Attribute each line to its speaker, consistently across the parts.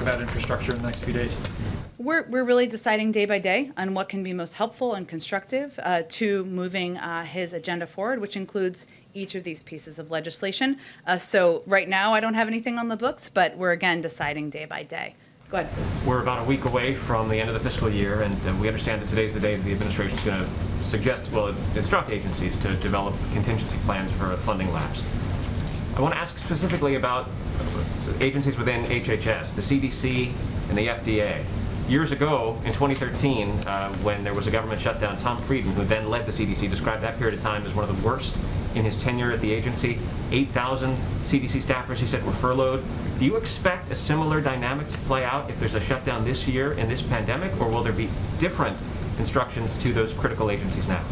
Speaker 1: talk about infrastructure in the next few days?
Speaker 2: We're really deciding day by day on what can be most helpful and constructive to moving his agenda forward, which includes each of these pieces of legislation. So right now I don't have anything on the books, but we're again deciding day by day. Go ahead.
Speaker 3: We're about a week away from the end of the fiscal year, and we understand that today's the day that the administration is going to suggest, well, instruct agencies to develop contingency plans for a funding lapse. I want to ask specifically about agencies within HHS, the CDC and the FDA. Years ago, in 2013, when there was a government shutdown, Tom Frieden, who then led the CDC, described that period of time as one of the worst in his tenure at the agency. 8,000 CDC staffers, he said, were furloughed. Do you expect a similar dynamic to play out if there's a shutdown this year in this pandemic, or will there be different instructions to those critical agencies now?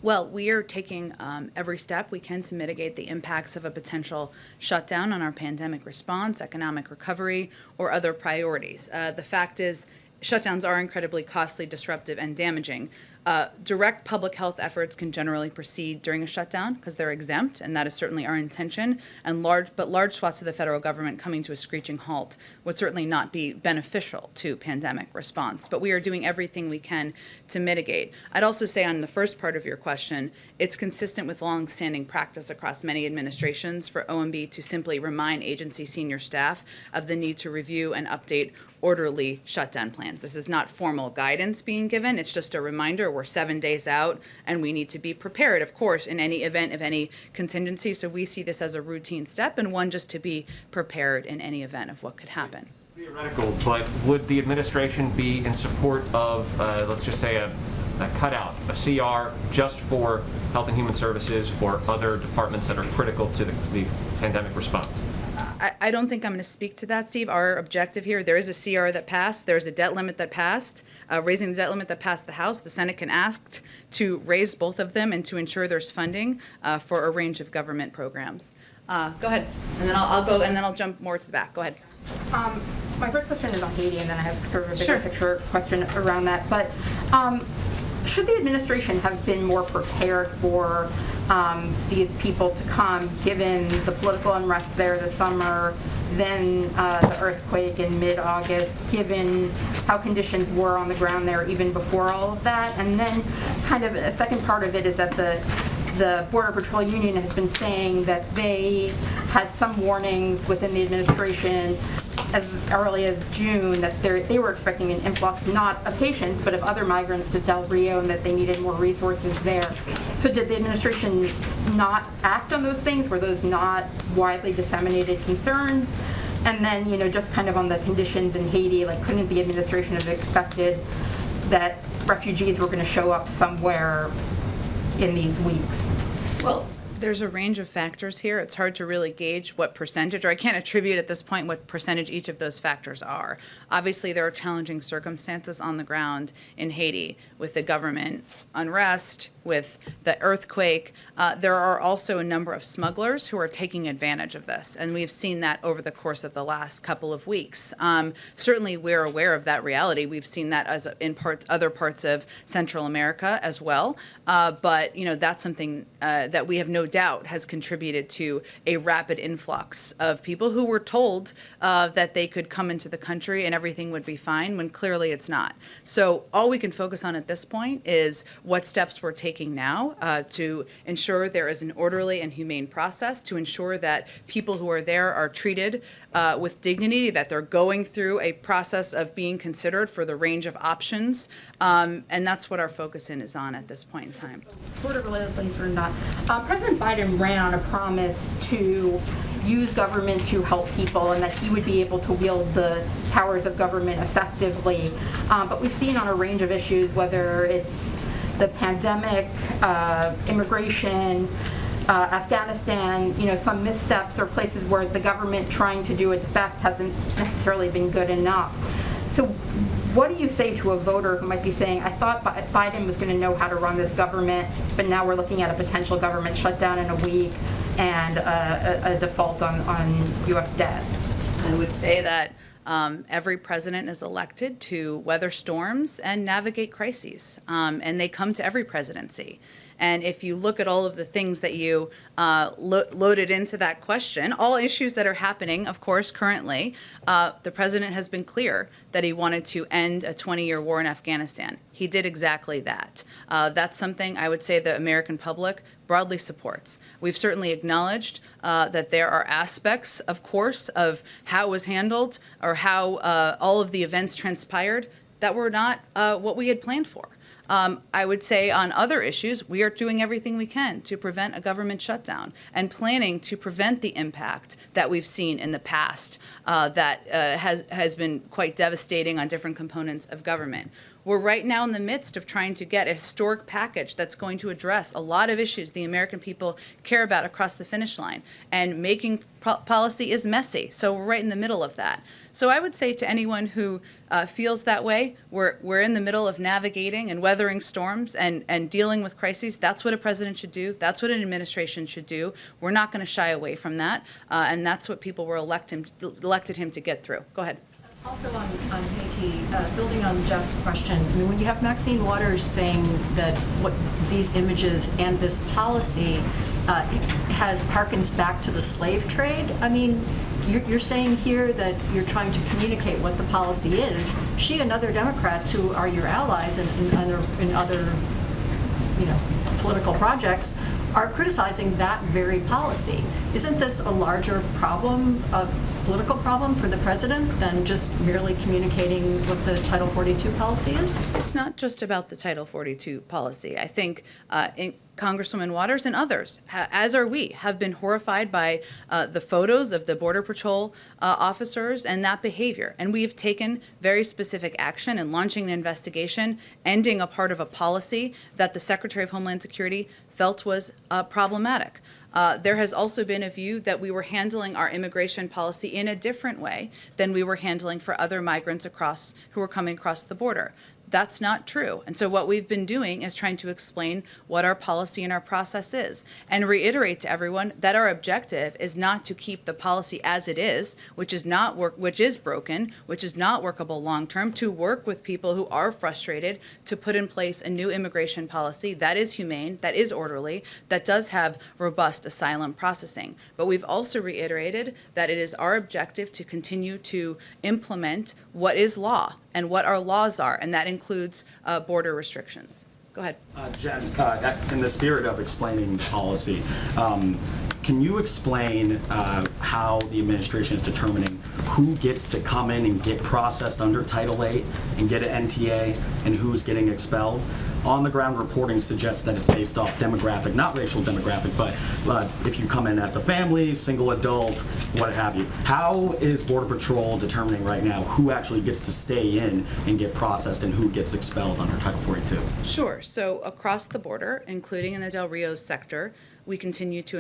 Speaker 2: Well, we are taking every step we can to mitigate the impacts of a potential shutdown on our pandemic response, economic recovery, or other priorities. The fact is, shutdowns are incredibly costly, disruptive, and damaging. Direct public health efforts can generally proceed during a shutdown because they're exempt, and that is certainly our intention. And large swaths of the federal government coming to a screeching halt would certainly not be beneficial to pandemic response. But we are doing everything we can to mitigate. I'd also say on the first part of your question, it's consistent with long-standing practice across many administrations for OMB to simply remind agency senior staff of the need to review and update orderly shutdown plans. This is not formal guidance being given. It's just a reminder we're 7 days out and we need to be prepared, of course, in any event of any contingency. So we see this as a routine step and one just to be prepared in any event of what could happen.
Speaker 3: It's theoretical, but would the administration be in support of, let's just say, a cutout, a CR just for Health and Human Services or other departments that are critical to the pandemic response?
Speaker 2: I don't think I'm going to speak to that, Steve. Our objective here, there is a CR that passed. There's a debt limit that passed, raising the debt limit that passed the House. The Senate can ask to raise both of them and to ensure there's funding for a range of government programs. Go ahead, and then I'll go, and then I'll jump more to the back. Go ahead.
Speaker 4: My first question is on Haiti, and then I have sort of a bigger picture question around that. But should the administration have been more prepared for these people to come, given the political unrest there this summer, then the earthquake in mid-August, given how conditions were on the ground there even before all of that? And then kind of a second part of it is that the Border Patrol Union has been saying that they had some warnings within the administration as early as June that they were expecting an influx, not of Haitians, but of other migrants to Del Rio, and that they needed more resources there. So did the administration not act on those things? Were those not widely disseminated concerns? And then, just kind of on the conditions in Haiti, like, couldn't the administration have expected that refugees were going to show up somewhere in these weeks?
Speaker 2: Well, there's a range of factors here. It's hard to really gauge what percentage, or I can't attribute at this point what percentage each of those factors are. Obviously, there are challenging circumstances on the ground in Haiti with the government unrest, with the earthquake. There are also a number of smugglers who are taking advantage of this, and we've seen that over the course of the last couple of weeks. Certainly, we're aware of that reality. We've seen that as in other parts of Central America as well. But that's something that we have no doubt has contributed to a rapid influx of people who were told that they could come into the country and everything would be fine, when clearly it's not. So all we can focus on at this point is what steps we're taking now to ensure there is an orderly and humane process, to ensure that people who are there are treated with dignity, that they're going through a process of being considered for the range of options, and that's what our focus is on at this point in time.
Speaker 4: Sort of related things or not. President Biden ran on a promise to use government to help people and that he would be able to wield the powers of government effectively. But we've seen on a range of issues, whether it's the pandemic, immigration, Afghanistan, some missteps or places where the government trying to do its best hasn't necessarily been good enough. So what do you say to a voter who might be saying, I thought Biden was going to know how to run this government, but now we're looking at a potential government shutdown in a week and a default on U.S. debt?
Speaker 2: I would say that every president is elected to weather storms and navigate crises, and they come to every presidency. And if you look at all of the things that you loaded into that question, all issues that are happening, of course, currently, the president has been clear that he wanted to end a 20-year war in Afghanistan. He did exactly that. That's something I would say the American public broadly supports. We've certainly acknowledged that there are aspects, of course, of how it was handled or how all of the events transpired that were not what we had planned for. I would say on other issues, we are doing everything we can to prevent a government shutdown and planning to prevent the impact that we've seen in the past that has been quite devastating on different components of government. We're right now in the midst of trying to get a historic package that's going to address a lot of issues the American people care about across the finish line. And making policy is messy, so we're right in the middle of that. So I would say to anyone who feels that way, we're in the middle of navigating and weathering storms and dealing with crises. That's what a president should do. That's what an administration should do. We're not going to shy away from that, and that's what people were elected him to get through. Go ahead.
Speaker 1: Also on Haiti, building on Jeff's question, I mean, when you have Maxine Waters saying that what these images and this policy harkens back to the slave trade, I mean, you're saying here that you're trying to communicate what the policy is. She and other Democrats who are your allies in other political projects are criticizing that very policy. Isn't this a larger problem, a political problem for the president than just merely communicating what the Title 42 policy is?
Speaker 2: It's not just about the Title 42 policy. I think Congresswoman Waters and others, as are we, have been horrified by the photos of the Border Patrol officers and that behavior. And we have taken very specific action in launching an investigation, ending a part of a policy that the Secretary of Homeland Security felt was problematic. There has also been a view that we were handling our immigration policy in a different way than we were handling for other migrants who were coming across the border. That's not true. And so what we've been doing is trying to explain what our policy and our process is and reiterate to everyone that our objective is not to keep the policy as it is, which is broken, which is not workable long term, to work with people who are frustrated to put in place a new immigration policy that is humane, that is orderly, that does have robust asylum processing. But we've also reiterated that it is our objective to continue to implement what is law and what our laws are, and that includes border restrictions. Go ahead.
Speaker 5: Jen, in the spirit of explaining the policy, can you explain how the administration is determining who gets to come in and get processed under Title VIII and get an NTA and who's getting expelled? On-the-ground reporting suggests that it's based off demographic, not racial demographic, but if you come in as a family, single adult, what have you. How is Border Patrol determining right now who actually gets to stay in and get processed and who gets expelled under Title 42?
Speaker 2: Sure. So across the border, including in the Del Rio sector, we continue to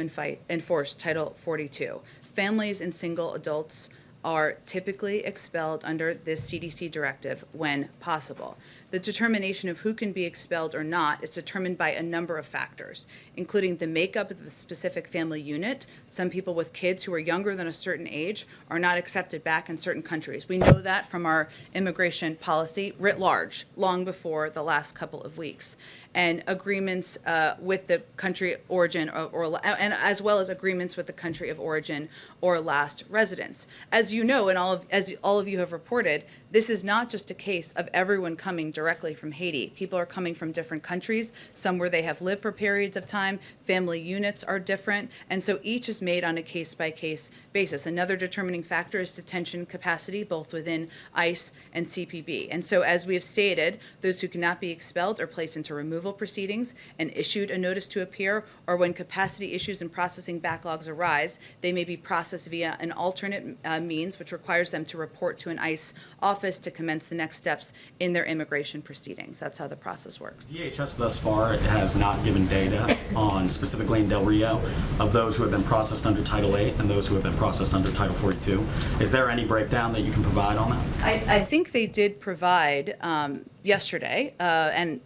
Speaker 2: enforce Title 42. Families and single adults are typically expelled under this CDC directive when possible. The determination of who can be expelled or not is determined by a number of factors, including the makeup of the specific family unit. Some people with kids who are younger than a certain age are not accepted back in certain countries. We know that from our immigration policy writ large, long before the last couple of weeks. And agreements with the country origin and as well as agreements with the country of origin or last residence. As you know, and as all of you have reported, this is not just a case of everyone coming directly from Haiti. People are coming from different countries, some where they have lived for periods of time. Family units are different, and so each is made on a case-by-case basis. Another determining factor is detention capacity, both within ICE and CPB. And so as we have stated, those who cannot be expelled are placed into removal proceedings and issued a notice to appear, or when capacity issues and processing backlogs arise, they may be processed via an alternate means, which requires them to report to an ICE office to commence the next steps in their immigration proceedings. That's how the process works.
Speaker 5: DHS thus far has not given data on, specifically in Del Rio, of those who have been processed under Title VIII and those who have been processed under Title 42. Is there any breakdown that you can provide on that?
Speaker 2: I think they did provide yesterday, and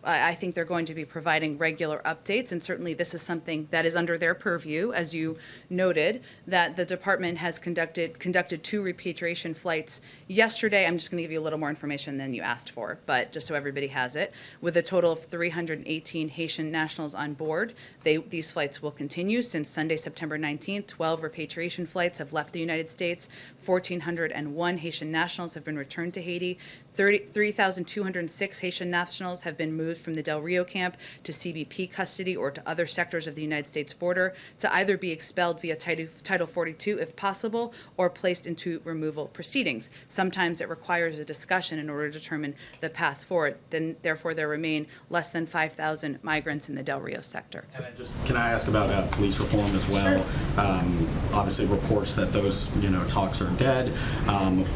Speaker 2: I think they're going to be providing regular updates, and certainly this is something that is under their purview, as you noted, that the department has conducted 2 repatriation flights yesterday. I'm just going to give you a little more information than you asked for, but just so everybody has it, with a total of 318 Haitian nationals on board. These flights will continue since Sunday, September 19th. 12 repatriation flights have left the United States. 1,401 Haitian nationals have been returned to Haiti. 3,206 Haitian nationals have been moved from the Del Rio camp to CBP custody or to other sectors of the United States border to either be expelled via Title 42 if possible or placed into removal proceedings. Sometimes it requires a discussion in order to determine the path forward. Therefore, there remain less than 5,000 migrants in the Del Rio sector.
Speaker 5: And can I ask about police reform as well? Sure. Obviously, reports that those talks are dead.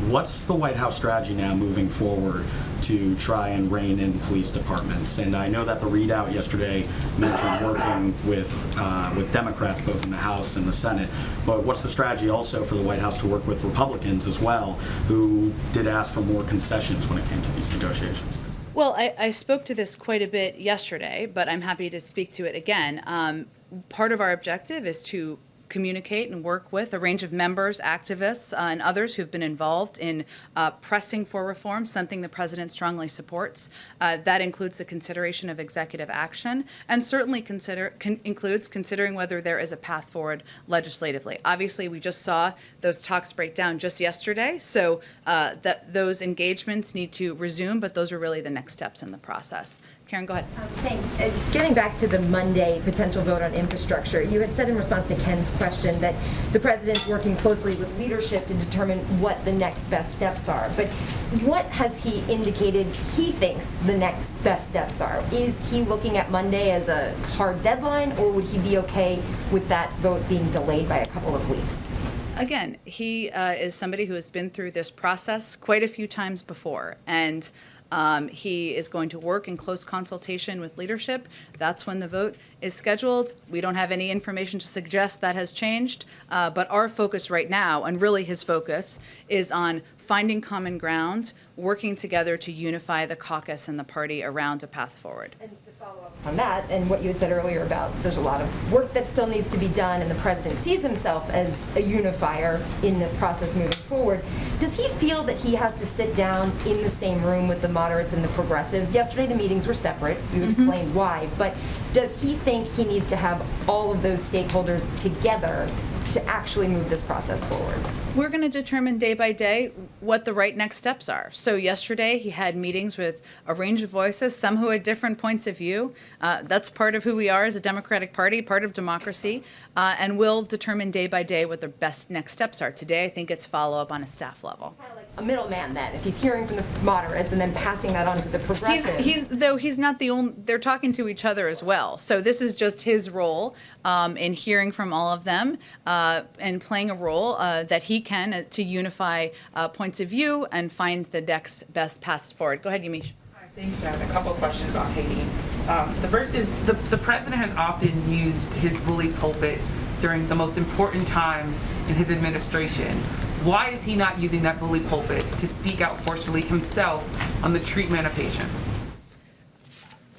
Speaker 5: What's the White House strategy now moving forward to try and rein in police departments? And I know that the readout yesterday mentioned working with Democrats both in the House and the Senate. But what's the strategy also for the White House to work with Republicans as well, who did ask for more concessions when it came to these negotiations?
Speaker 2: Well, I spoke to this quite a bit yesterday, but I'm happy to speak to it again. Part of our objective is to communicate and work with a range of members, activists, and others who've been involved in pressing for reform, something the president strongly supports. That includes the consideration of executive action, and certainly includes considering whether there is a path forward legislatively. Obviously, we just saw those talks break down just yesterday, so those engagements need to resume, but those are really the next steps in the process. Karen, go ahead.
Speaker 6: Thanks. Getting back to the Monday potential vote on infrastructure, you had said in response to Ken's question that the president's working closely with leadership to determine what the next best steps are. But what has he indicated he thinks the next best steps are? Is he looking at Monday as a hard deadline, or would he be okay with that vote being delayed by a couple of weeks?
Speaker 2: Again, he is somebody who has been through this process quite a few times before, and he is going to work in close consultation with leadership. That's when the vote is scheduled. We don't have any information to suggest that has changed, but our focus right now, and really his focus, is on finding common ground, working together to unify the caucus and the party around a path forward.
Speaker 6: And to follow up on that, and what you had said earlier about there's a lot of work that still needs to be done, and the president sees himself as a unifier in this process moving forward, does he feel that he has to sit down in the same room with the moderates and the progressives? Yesterday the meetings were separate. You explained why, but does he think he needs to have all of those stakeholders together to actually move this process forward?
Speaker 2: We're going to determine day by day what the right next steps are. So yesterday he had meetings with a range of voices, some who had different points of view. That's part of who we are as a Democratic Party, part of democracy, and we'll determine day by day what the best next steps are. Today I think it's follow-up on a staff level.
Speaker 6: Kind of like a middleman then, if he's hearing from the moderates and then passing that on to the progressives.
Speaker 2: He's not the only, they're talking to each other as well. So this is just his role in hearing from all of them and playing a role that he can to unify points of view and find the next best paths forward. Go ahead, Yamiche.
Speaker 7: Hi, thanks, Jen. A couple of questions on Haiti. The first is the president has often used his bully pulpit during the most important times in his administration. Why is he not using that bully pulpit to speak out forcefully himself on the treatment of patients?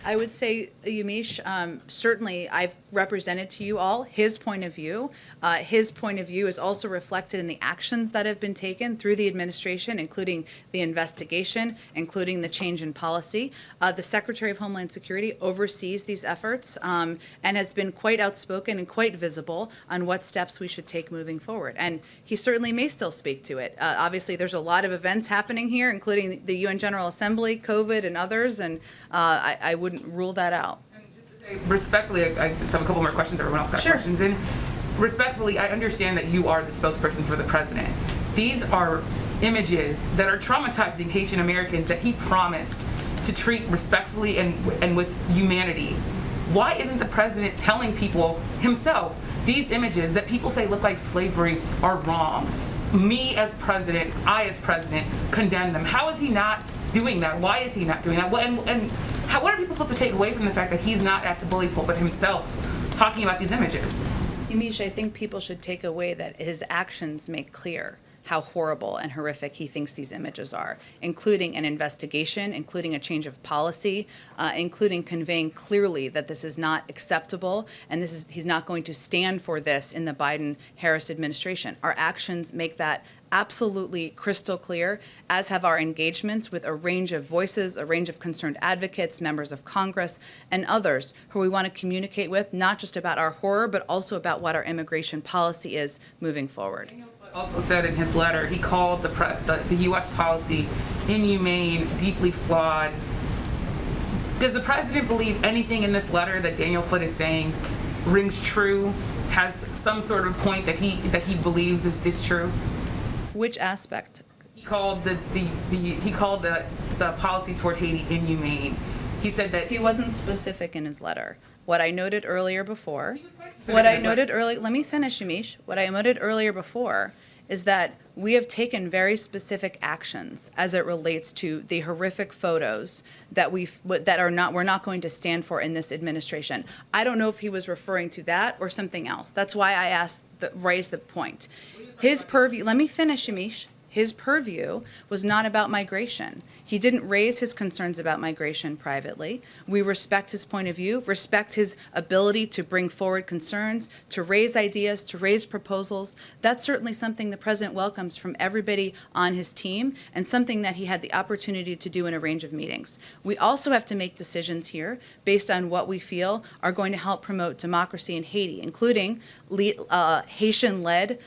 Speaker 2: I would say, Yamiche, certainly I've represented to you all his point of view. His point of view is also reflected in the actions that have been taken through the administration, including the investigation, including the change in policy. The Secretary of Homeland Security oversees these efforts and has been quite outspoken and quite visible on what steps we should take moving forward. And he certainly may still speak to it. Obviously, there's a lot of events happening here, including the UN General Assembly, COVID, and others, and I wouldn't rule that out.
Speaker 7: And just to say, respectfully, I just have a couple more questions. Everyone else got questions in. Respectfully, I understand that you are the spokesperson for the president. These are images that are traumatizing Haitian Americans that he promised to treat respectfully and with humanity. Why isn't the president telling people himself these images that people say look like slavery are wrong? Me as president, I as president, condemn them. How is he not doing that? Why is he not doing that? What are people supposed to take away from the fact that he's not at the bully pulpit himself talking about these images?
Speaker 2: Yamiche, I think people should take away that his actions make clear how horrible and horrific he thinks these images are, including an investigation, including a change of policy, including conveying clearly that this is not acceptable and he's not going to stand for this in the Biden-Harris administration. Our actions make that absolutely crystal clear, as have our engagements with a range of voices, a range of concerned advocates, members of Congress, and others who we want to communicate with, not just about our horror, but also about what our immigration policy is moving forward.
Speaker 7: Also said in his letter, he called the U.S. policy inhumane, deeply flawed. Does the president believe anything in this letter that Daniel Foote is saying rings true, has some sort of point that he believes is true?
Speaker 2: Which aspect?
Speaker 7: He called the policy toward Haiti inhumane. He said that
Speaker 2: He wasn't specific in his letter. What I noted earlier before, let me finish, Yamiche. What I noted earlier before is that we have taken very specific actions as it relates to the horrific photos that we're not going to stand for in this administration. I don't know if he was referring to that or something else. That's why I raised the point. His purview, let me finish, Yamiche. His purview was not about migration. He didn't raise his concerns about migration privately. We respect his point of view, respect his ability to bring forward concerns, to raise ideas, to raise proposals. That's certainly something the president welcomes from everybody on his team, and something that he had the opportunity to do in a range of meetings. We also have to make decisions here based on what we feel are going to help promote democracy in Haiti, including Haitian-led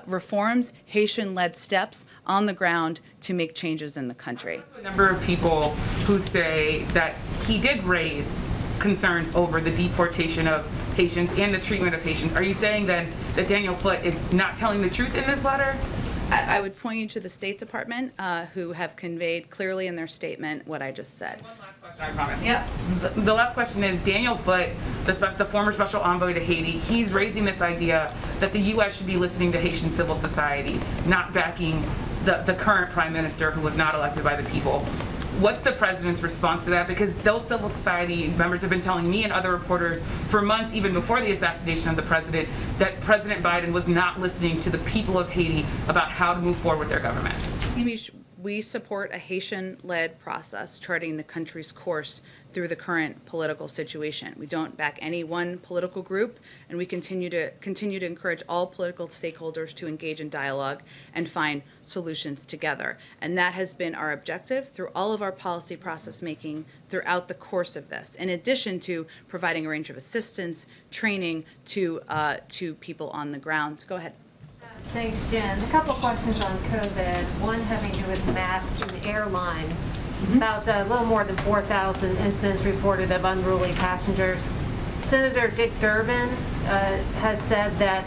Speaker 2: reforms, Haitian-led steps on the ground to make changes in the country.
Speaker 7: a number of people who say that he did raise concerns over the deportation of Haitians and the treatment of Haitians. Are you saying then that Daniel Foote is not telling the truth in this letter?
Speaker 2: I would point you to the State Department, who have conveyed clearly in their statement what I just said.
Speaker 7: One last question, I promise.
Speaker 2: Yeah.
Speaker 7: The last question is, Daniel Foote, the former special envoy to Haiti, he's raising this idea that the U.S. should be listening to Haitian civil society, not backing the current prime minister who was not elected by the people. What's the president's response to that? Because those civil society members have been telling me and other reporters for months, even before the assassination of the president, that President Biden was not listening to the people of Haiti about how to move forward with their government.
Speaker 2: We support a Haitian-led process charting the country's course through the current political situation. We don't back any one political group, and we continue to encourage all political stakeholders to engage in dialogue and find solutions together. And that has been our objective through all of our policy process making throughout the course of this, in addition to providing a range of assistance, training to people on the ground. Go ahead.
Speaker 8: Thanks, Jen. A couple questions on COVID. One having to do with masks and airlines. About a little more than 4,000 incidents reported of unruly passengers. Senator Dick Durbin has said that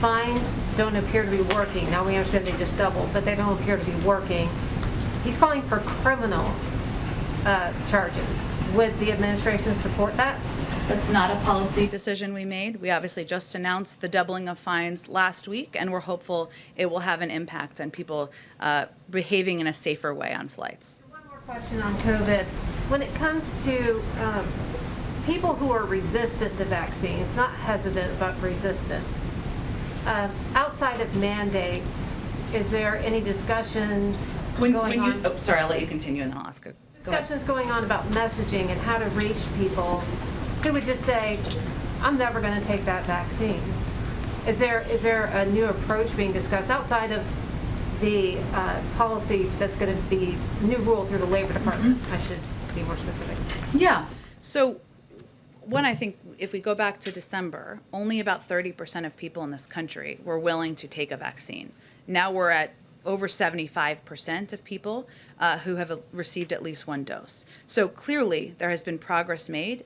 Speaker 8: fines don't appear to be working. Now we understand they just doubled, but they don't appear to be working. He's calling for criminal charges. Would the administration support that?
Speaker 2: That's not a policy decision we made. We obviously just announced the doubling of fines last week, and we're hopeful it will have an impact on people behaving in a safer way on flights.
Speaker 8: One more question on COVID. When it comes to people who are resistant to vaccines, not hesitant, but resistant, outside of mandates, is there any discussion going on?
Speaker 2: Oh, sorry, I'll let you continue and then I'll ask a
Speaker 8: Discussions going on about messaging and how to reach people who would just say, I'm never going to take that vaccine. Is there a new approach being discussed outside of the policy that's going to be new rule through the Labor Department? I should be more specific.
Speaker 2: Yeah. So one, I think if we go back to December, only about 30% of people in this country were willing to take a vaccine. Now we're at over 75% of people who have received at least one dose. So clearly there has been progress made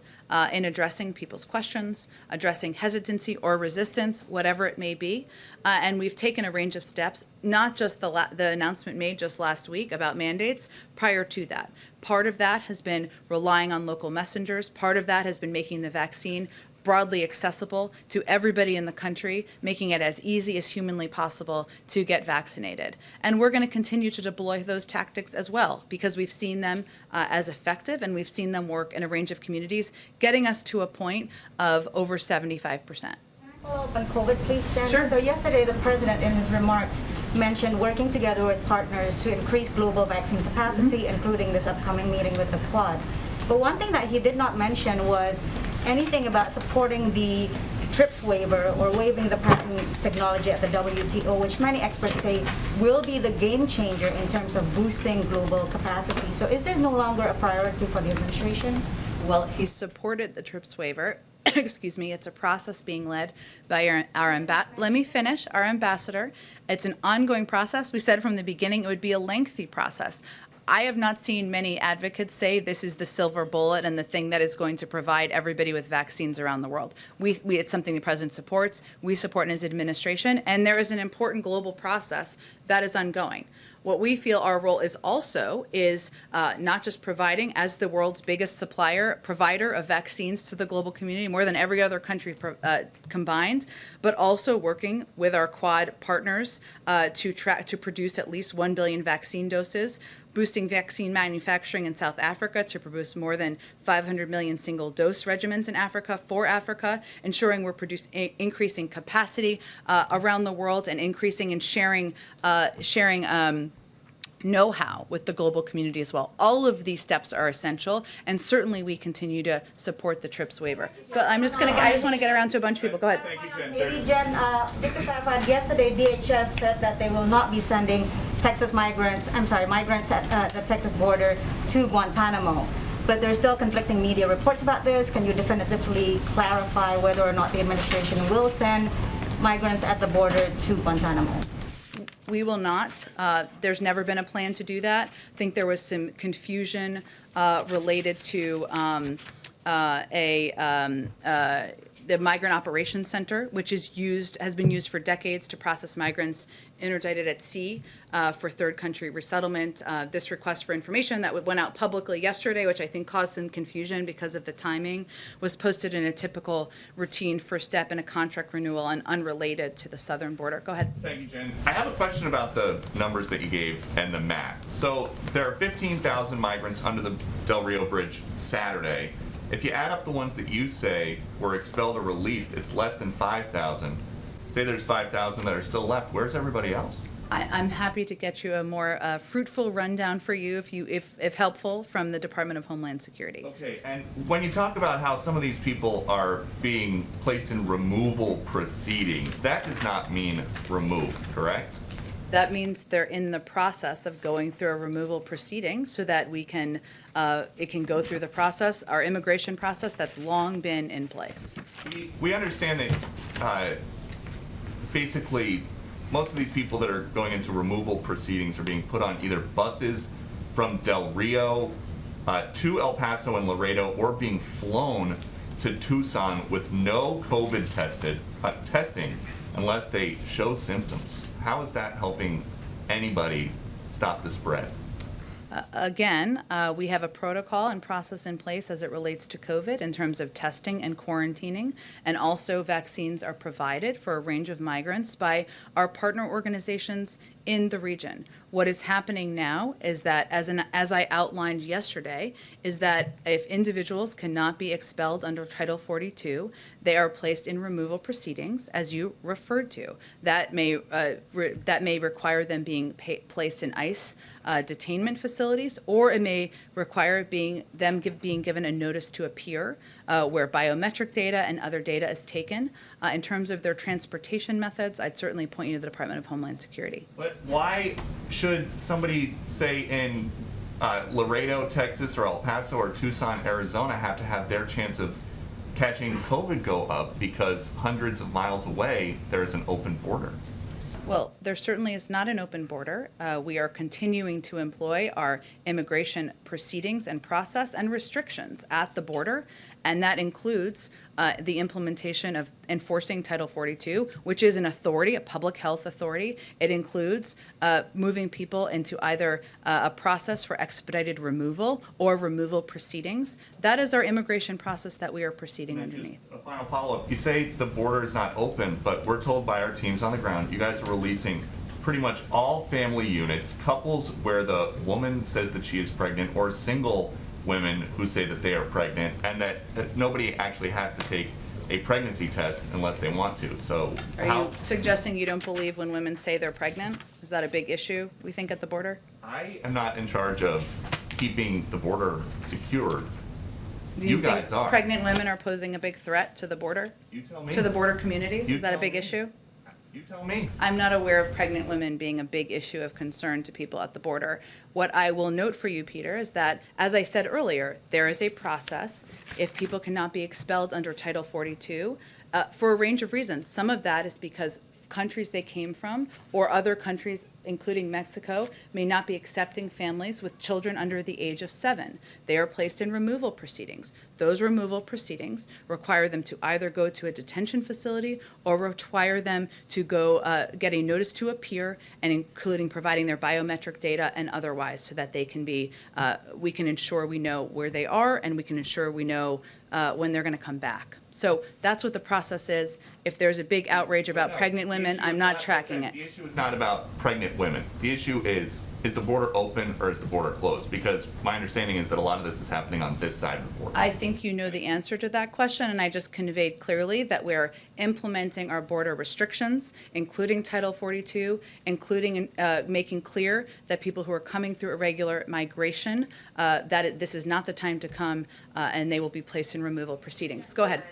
Speaker 2: in addressing people's questions, addressing hesitancy or resistance, whatever it may be. And we've taken a range of steps, not just the announcement made just last week about mandates, prior to that. Part of that has been relying on local messengers. Part of that has been making the vaccine broadly accessible to everybody in the country, making it as easy as humanly possible to get vaccinated. And we're going to continue to deploy those tactics as well, because we've seen them as effective, and we've seen them work in a range of communities, getting us to a point of over 75%.
Speaker 9: Follow up on COVID, please, Jen.
Speaker 2: Sure.
Speaker 9: So yesterday, the president, in his remarks, mentioned working together with partners to increase global vaccine capacity, including this upcoming meeting with the Quad. But one thing that he did not mention was anything about supporting the TRIPS waiver or waiving the patent technology at the WTO, which many experts say will be the game changer in terms of boosting global capacity. So is this no longer a priority for the administration?
Speaker 2: Well, he supported the TRIPS waiver. Excuse me, it's a process being led by let me finish, our ambassador. It's an ongoing process. We said from the beginning it would be a lengthy process. I have not seen many advocates say this is the silver bullet and the thing that is going to provide everybody with vaccines around the world. It's something the president supports, we support in his administration, and there is an important global process that is ongoing. What we feel our role is also is not just providing, as the world's biggest provider of vaccines to the global community, more than every other country combined, but also working with our Quad partners to produce at least 1 billion vaccine doses, boosting vaccine manufacturing in South Africa to produce more than 500 million single-dose regimens in Africa for Africa, ensuring we're increasing capacity around the world and increasing and sharing know-how with the global community as well. All of these steps are essential, and certainly we continue to support the TRIPS waiver. I just want to get around to a bunch of people. Go ahead.
Speaker 10: Thank you, Jen.
Speaker 9: Maybe, Jen, just to clarify, yesterday DHS said that they will not be sending migrants at the Texas border to Guantanamo. But there's still conflicting media reports about this. Can you definitively clarify whether or not the administration will send migrants at the border to Guantanamo?
Speaker 2: We will not. There's never been a plan to do that. I think there was some confusion related to the Migrant Operations Center, which has been used for decades to process migrants interdicted at sea for third country resettlement. This request for information that went out publicly yesterday, which I think caused some confusion because of the timing, was posted in a typical routine first step in a contract renewal and unrelated to the southern border. Go ahead.
Speaker 10: Thank you, Jen. I have a question about the numbers that you gave and the math. So there are 15,000 migrants under the Del Rio Bridge Saturday. If you add up the ones that you say were expelled or released, it's less than 5,000. Say there's 5,000 that are still left. Where's everybody else?
Speaker 2: I'm happy to get you a more fruitful rundown for you, if helpful, from the Department of Homeland Security.
Speaker 10: Okay, and when you talk about how some of these people are being placed in removal proceedings, that does not mean removed, correct?
Speaker 2: That means they're in the process of going through a removal proceeding so that it can go through the process, our immigration process that's long been in place.
Speaker 10: We understand that basically most of these people that are going into removal proceedings are being put on either buses from Del Rio to El Paso and Laredo, or being flown to Tucson with no COVID testing unless they show symptoms. How is that helping anybody stop the spread?
Speaker 2: Again, we have a protocol and process in place as it relates to COVID in terms of testing and quarantining, and also vaccines are provided for a range of migrants by our partner organizations in the region. What is happening now is that, as I outlined yesterday, is that if individuals cannot be expelled under Title 42, they are placed in removal proceedings, as you referred to. That may require them being placed in ICE detainment facilities, or it may require being given a notice to appear, where biometric data and other data is taken. In terms of their transportation methods, I'd certainly point you to the Department of Homeland Security.
Speaker 10: But why should somebody, say, in Laredo, Texas, or El Paso, or Tucson, Arizona, have to have their chance of catching COVID go up because hundreds of miles away there's an open border?
Speaker 2: Well, there certainly is not an open border. We are continuing to employ our immigration proceedings and process and restrictions at the border, and that includes the implementation of enforcing Title 42, which is an authority, a public health authority. It includes moving people into either a process for expedited removal or removal proceedings. That is our immigration process that we are proceeding underneath.
Speaker 10: Just a final follow-up. You say the border is not open, but we're told by our teams on the ground, you guys are releasing pretty much all family units, couples where the woman says that she is pregnant, or single women who say that they are pregnant, and that nobody actually has to take a pregnancy test unless they want to. So
Speaker 2: Are you suggesting you don't believe when women say they're pregnant? Is that a big issue, we think, at the border?
Speaker 10: I am not in charge of keeping the border secured.
Speaker 2: Do you
Speaker 10: guys
Speaker 2: think
Speaker 10: are.
Speaker 2: pregnant women are posing a big threat to the border?
Speaker 10: You tell me.
Speaker 2: To the border communities?
Speaker 10: You
Speaker 2: Is that a
Speaker 10: tell
Speaker 2: big
Speaker 10: me.
Speaker 2: issue?
Speaker 10: You tell me.
Speaker 2: I'm not aware of pregnant women being a big issue of concern to people at the border. What I will note for you, Peter, is that, as I said earlier, there is a process if people cannot be expelled under Title 42 for a range of reasons. Some of that is because countries they came from or other countries, including Mexico, may not be accepting families with children under the age of 7. They are placed in removal proceedings. Those removal proceedings require them to either go to a detention facility or require them to go get a notice to appear, and including providing their biometric data and otherwise, so that they can be, we can ensure we know where they are, and we can ensure we know when they're going to come back. So that's what the process is. If there's a big outrage about pregnant women, I'm not tracking it.
Speaker 10: The issue is not about pregnant women. The issue is the border open or is the border closed? Because my understanding is that a lot of this is happening on this side of the border.
Speaker 2: I think you know the answer to that question, and I just conveyed clearly that we're implementing our border restrictions, including Title 42, including making clear that people who are coming through irregular migration, this is not the time to come, and they will be placed in removal proceedings. Go ahead.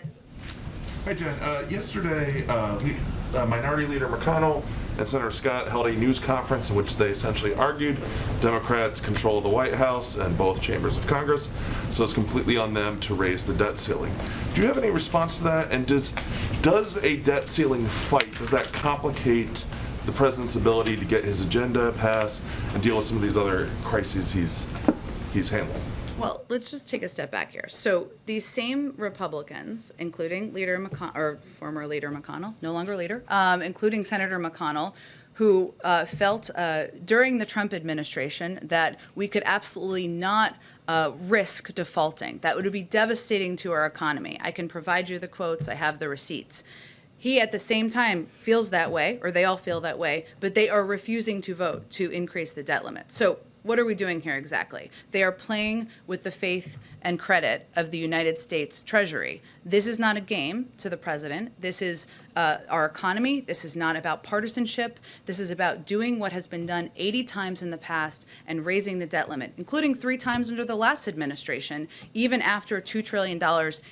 Speaker 11: Hi, Jen. Yesterday, Minority Leader McConnell and Senator Scott held a news conference in which they essentially argued Democrats control the White House and both chambers of Congress, so it's completely on them to raise the debt ceiling. Do you have any response to that? And does a debt ceiling fight, does that complicate the president's ability to get his agenda passed and deal with some of these other crises he's handling?
Speaker 2: Well, let's just take a step back here. So these same Republicans, including Leader McConnell, or former Leader McConnell, no longer leader, including Senator McConnell, who felt during the Trump administration that we could absolutely not risk defaulting. That would be devastating to our economy. I can provide you the quotes. I have the receipts. He, at the same time, feels that way, or they all feel that way, but they are refusing to vote to increase the debt limit. So what are we doing here exactly? They are playing with the faith and credit of the United States Treasury. This is not a game to the president. This is our economy. This is not about partisanship. This is about doing what has been done 80 times in the past and raising the debt limit, including 3 times under the last administration, even after $2 trillion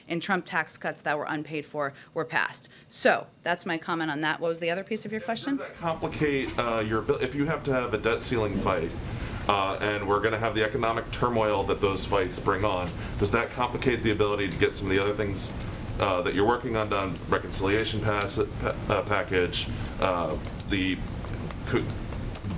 Speaker 2: in Trump tax cuts that were unpaid for were passed. So that's my comment on that. What was the other piece of your question?
Speaker 11: Does that complicate your ability, if you have to have a debt ceiling fight, and we're going to have the economic turmoil that those fights bring on, does that complicate the ability to get some of the other things that you're working on done, reconciliation package,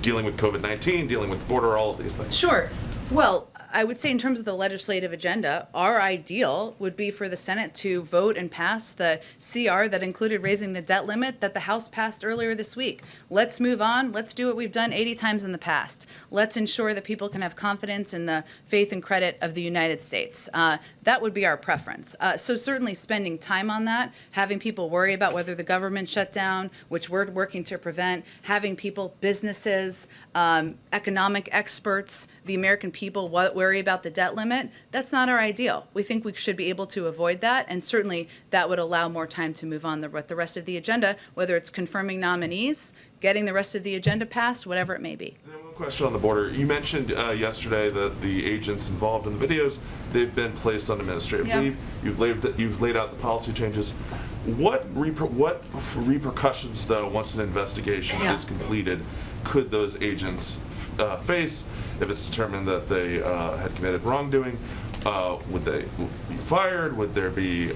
Speaker 11: dealing with COVID-19, dealing with the border, all of these things?
Speaker 2: Sure. Well, I would say in terms of the legislative agenda, our ideal would be for the Senate to vote and pass the CR that included raising the debt limit that the House passed earlier this week. Let's move on. Let's do what we've done 80 times in the past. Let's ensure that people can have confidence in the faith and credit of the United States. That would be our preference. So certainly spending time on that, having people worry about whether the government shut down, which we're working to prevent, having people, businesses, economic experts, the American people worry about the debt limit, that's not our ideal. We think we should be able to avoid that, and certainly that would allow more time to move on with the rest of the agenda, whether it's confirming nominees, getting the rest of the agenda passed, whatever it may be.
Speaker 11: And then one question on the border. You mentioned yesterday that the agents involved in the videos, they've been placed on administrative leave. You've laid out the policy changes. What repercussions, though, once an investigation is completed, could those agents face if it's determined that they had committed wrongdoing? Would they be fired? Would there be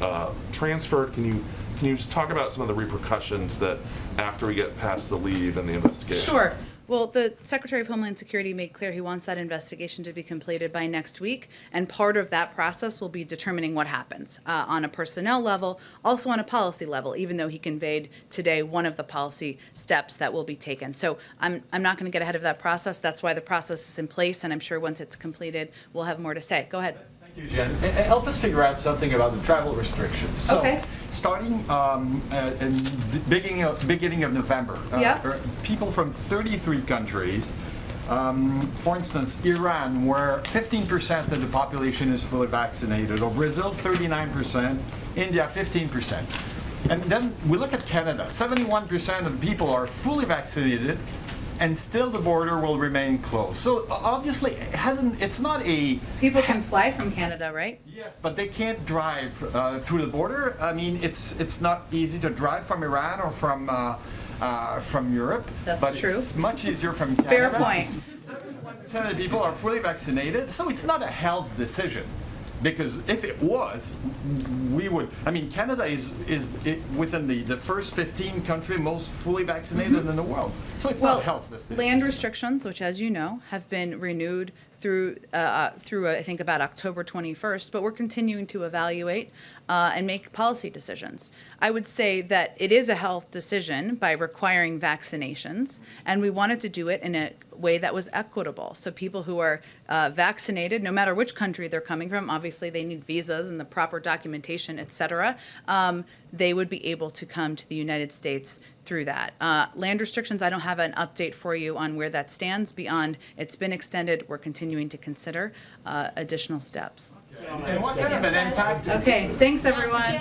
Speaker 11: transferred? Can you just talk about some of the repercussions that after we get past the leave and the investigation?
Speaker 2: Sure. Well, the Secretary of Homeland Security made clear he wants that investigation to be completed by next week, and part of that process will be determining what happens on a personnel level, also on a policy level, even though he conveyed today one of the policy steps that will be taken. So I'm not going to get ahead of that process. That's why the process is in place, and I'm sure once it's completed, we'll have more to say. Go ahead.
Speaker 12: Thank you, Jen. Help us figure out something about the travel restrictions. So, starting in the beginning of November, people from 33 countries For instance, Iran, where 15% of the population is fully vaccinated, or Brazil, 39%, India, 15%. And then we look at Canada, 71% of the people are fully vaccinated, and still the border will remain closed. So obviously, it's not a...
Speaker 2: People can fly from Canada, right?
Speaker 12: Yes, but they can't drive through the border. I mean, it's not easy to drive from Iran or from Europe.
Speaker 2: That's
Speaker 12: but
Speaker 2: true.
Speaker 12: It's much easier from Canada.
Speaker 2: Fair point.
Speaker 12: 71% of the people are fully vaccinated, so it's not a health decision. Because if it was, we would. I mean, Canada is within the first 15 country most fully vaccinated in the world. So it's not a health decision.
Speaker 2: Land restrictions, which, as you know, have been renewed through I think about October 21st, but we're continuing to evaluate and make policy decisions. I would say that it is a health decision by requiring vaccinations, and we wanted to do it in a way that was equitable. So people who are vaccinated, no matter which country they're coming from, obviously they need visas and the proper documentation, et cetera, they would be able to come to the United States through that. Land restrictions, I don't have an update for you on where that stands beyond it's been extended. We're continuing to consider additional steps.
Speaker 12: And what kind of an impact?
Speaker 2: Okay, thanks everyone.